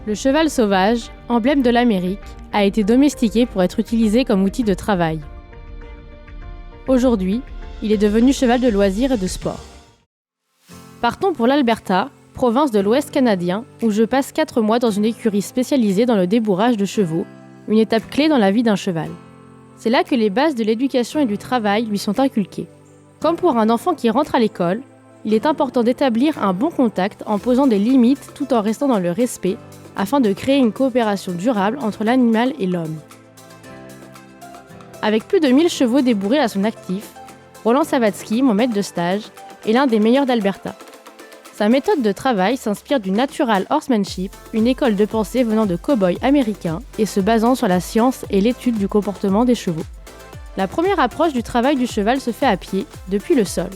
Le cheval sauvage, emblème de l'Amérique, a été domestiqué pour être utilisé comme outil de travail. Aujourd'hui, il est devenu cheval de loisir et de sport. Partons pour l'Alberta, province de l'Ouest canadien, où je passe 4 mois dans une écurie spécialisée dans le débourrage de chevaux, une étape clé dans la vie d'un cheval. C'est là que les bases de l'éducation et du travail lui sont inculquées. Comme pour un enfant qui rentre à l'école, il est important d'établir un bon contact en posant des limites tout en restant dans le respect, afin de créer une coopération durable entre l'animal et l'homme. Avec plus de 1000 chevaux débourrés à son actif, Roland Savatsky, mon maître de stage, est l'un des meilleurs d'Alberta. Sa méthode de travail s'inspire du Natural Horsemanship, une école de pensée venant de cow-boys américains et se basant sur la science et l'étude du comportement des chevaux. La première approche du travail du cheval se fait à pied, depuis le sol.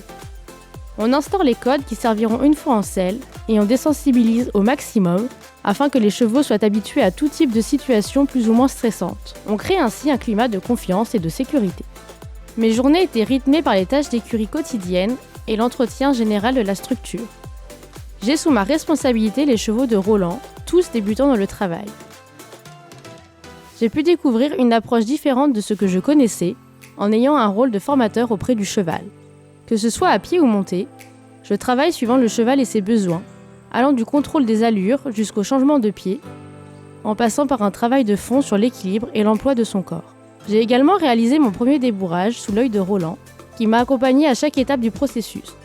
On instaure les codes qui serviront une fois en selle et on désensibilise au maximum afin que les chevaux soient habitués à tout type de situation plus ou moins stressante. On crée ainsi un climat de confiance et de sécurité. Mes journées étaient rythmées par les tâches d'écurie quotidiennes et l'entretien général de la structure. J'ai sous ma responsabilité les chevaux de Roland, tous débutants dans le travail. J'ai pu découvrir une approche différente de ce que je connaissais en ayant un rôle de formateur auprès du cheval. Que ce soit à pied ou monté, je travaille suivant le cheval et ses besoins, allant du contrôle des allures jusqu'au changement de pied, en passant par un travail de fond sur l'équilibre et l'emploi de son corps. J'ai également réalisé mon premier débourrage sous l'œil de Roland, qui m'a accompagné à chaque étape du processus.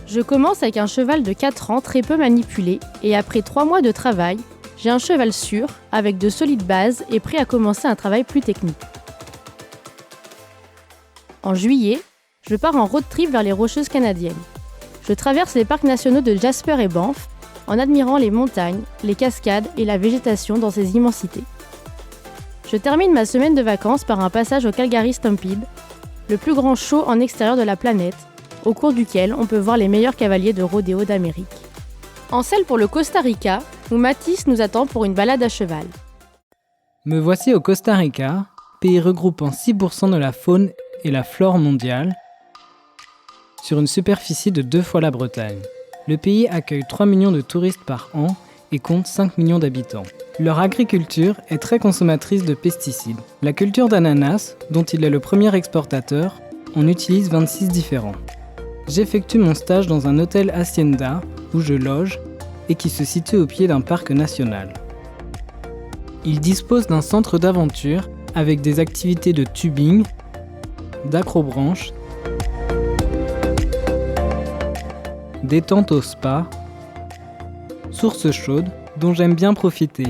Je commence avec un cheval de 4 ans très peu manipulé et après 3 mois de travail, j'ai un cheval sûr, avec de solides bases et prêt à commencer un travail plus technique. En juillet, je pars en road trip vers les Rocheuses canadiennes. Je traverse les parcs nationaux de Jasper et Banff en admirant les montagnes, les cascades et la végétation dans ses immensités. Je termine ma semaine de vacances par un passage au Calgary Stampede, le plus grand show en extérieur de la planète, au cours duquel on peut voir les meilleurs cavaliers de rodéo d'Amérique. En selle pour le Costa Rica, où Mathis nous attend pour une balade à cheval. Me voici au Costa Rica, pays regroupant 6% de la faune et la flore mondiale, sur une superficie de 2 fois la Bretagne. Le pays accueille 3 millions de touristes par an et compte 5 millions d'habitants. Leur agriculture est très consommatrice de pesticides. La culture d'ananas, dont il est le premier exportateur, en utilise 26 différents. J'effectue mon stage dans un hôtel Hacienda, où je loge, et qui se situe au pied d'un parc national. Il dispose d'un centre d'aventure avec des activités de tubing, d'acrobranche, détente au spa, source chaude dont j'aime bien profiter.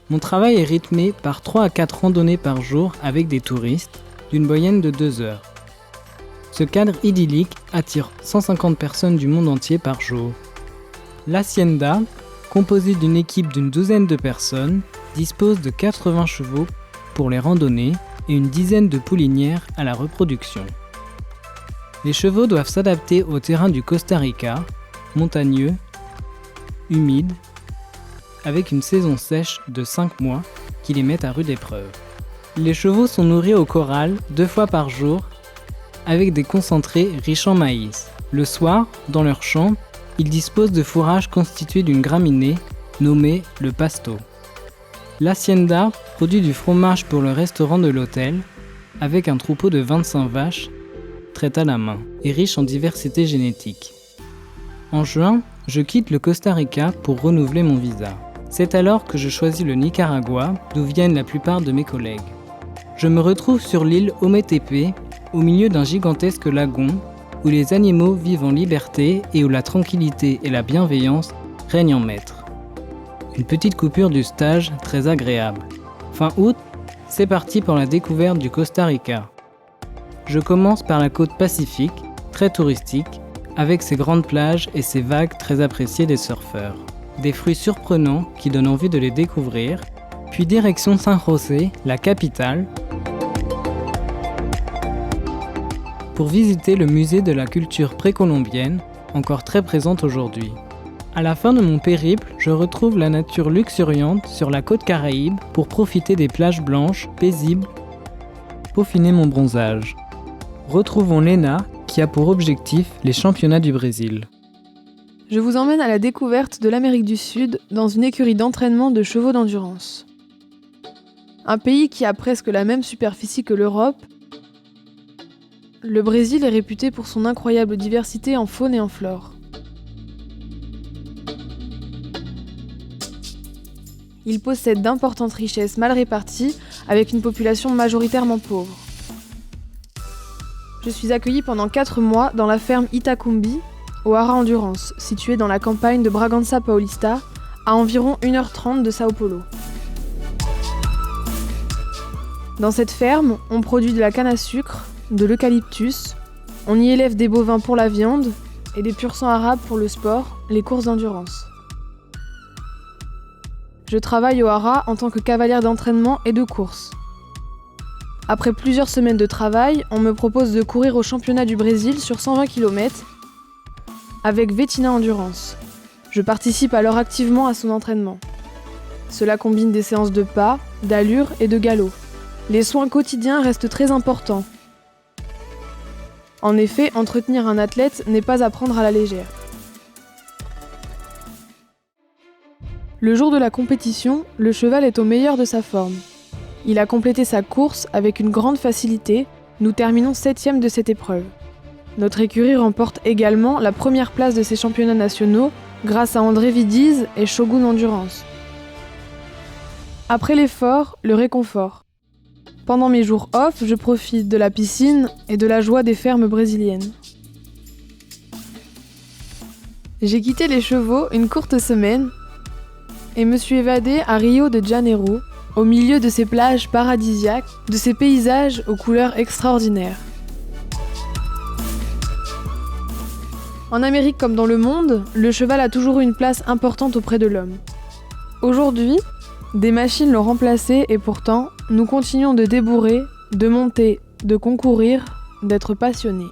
Mon travail est rythmé par 3 à 4 randonnées par jour avec des touristes, d'une moyenne de 2 heures. Ce cadre idyllique attire 150 personnes du monde entier par jour. L'Hacienda, composée d'une équipe d'une douzaine de personnes, dispose de 80 chevaux pour les randonnées et une dizaine de poulinières à la reproduction. Les chevaux doivent s'adapter au terrain du Costa Rica, montagneux, humide, avec une saison sèche de 5 mois qui les met à rude épreuve. Les chevaux sont nourris au corral 2 fois par jour avec des concentrés riches en maïs. Le soir, dans leur champ, ils disposent de fourrage constitué d'une graminée nommée le pasto. L'Hacienda produit du fromage pour le restaurant de l'hôtel avec un troupeau de 25 vaches traite à la main et riche en diversité génétique. En juin, je quitte le Costa Rica pour renouveler mon visa. C'est alors que je choisis le Nicaragua, d'où viennent la plupart de mes collègues. Je me retrouve sur l'île Ometepe, au milieu d'un gigantesque lagon, où les animaux vivent en liberté et où la tranquillité et la bienveillance règnent en maître. Une petite coupure du stage très agréable. Fin août, c'est parti pour la découverte du Costa Rica. Je commence par la côte pacifique, très touristique, avec ses grandes plages et ses vagues très appréciées des surfeurs. Des fruits surprenants qui donnent envie de les découvrir, puis direction San José, la capitale, pour visiter le musée de la culture précolombienne, encore très présente aujourd'hui. À la fin de mon périple, je retrouve la nature luxuriante sur la côte Caraïbe pour profiter des plages blanches, paisibles, peaufiner mon bronzage. Retrouvons Lena, qui a pour objectif les championnats du Brésil. Je vous emmène à la découverte de l'Amérique du Sud dans une écurie d'entraînement de chevaux d'endurance. Un pays qui a presque la même superficie que l'Europe, le Brésil est réputé pour son incroyable diversité en faune et en flore. Il possède d'importantes richesses mal réparties avec une population majoritairement pauvre. Je suis accueillie pendant 4 mois dans la ferme Itacumbi, au Hara Endurance, située dans la campagne de Bragança Paulista, à environ 1h30 de Sao Paulo. Dans cette ferme, on produit de la canne à sucre, de l'eucalyptus, on y élève des bovins pour la viande et des pur-sang arabes pour le sport, les courses d'endurance. Je travaille au Hara en tant que cavalière d'entraînement et de course. Après plusieurs semaines de travail, on me propose de courir au championnat du Brésil sur 120 km avec Vettina Endurance. Je participe alors activement à son entraînement. Cela combine des séances de pas, d'allure et de galop. Les soins quotidiens restent très importants. En effet, entretenir un athlète n'est pas à prendre à la légère. Le jour de la compétition, le cheval est au meilleur de sa forme. Il a complété sa course avec une grande facilité, nous terminons 7e de cette épreuve. Notre écurie remporte également la première place de ces championnats nationaux grâce à André Vidiz et Shogun Endurance. Après l'effort, le réconfort. Pendant mes jours off, je profite de la piscine et de la joie des fermes brésiliennes. J'ai quitté les chevaux une courte semaine et me suis évadée à Rio de Janeiro, au milieu de ces plages paradisiaques, de ces paysages aux couleurs extraordinaires. En Amérique comme dans le monde, le cheval a toujours eu une place importante auprès de l'homme. Aujourd'hui, des machines l'ont remplacé et pourtant, nous continuons de débourrer, de monter, de concourir, d'être passionnés.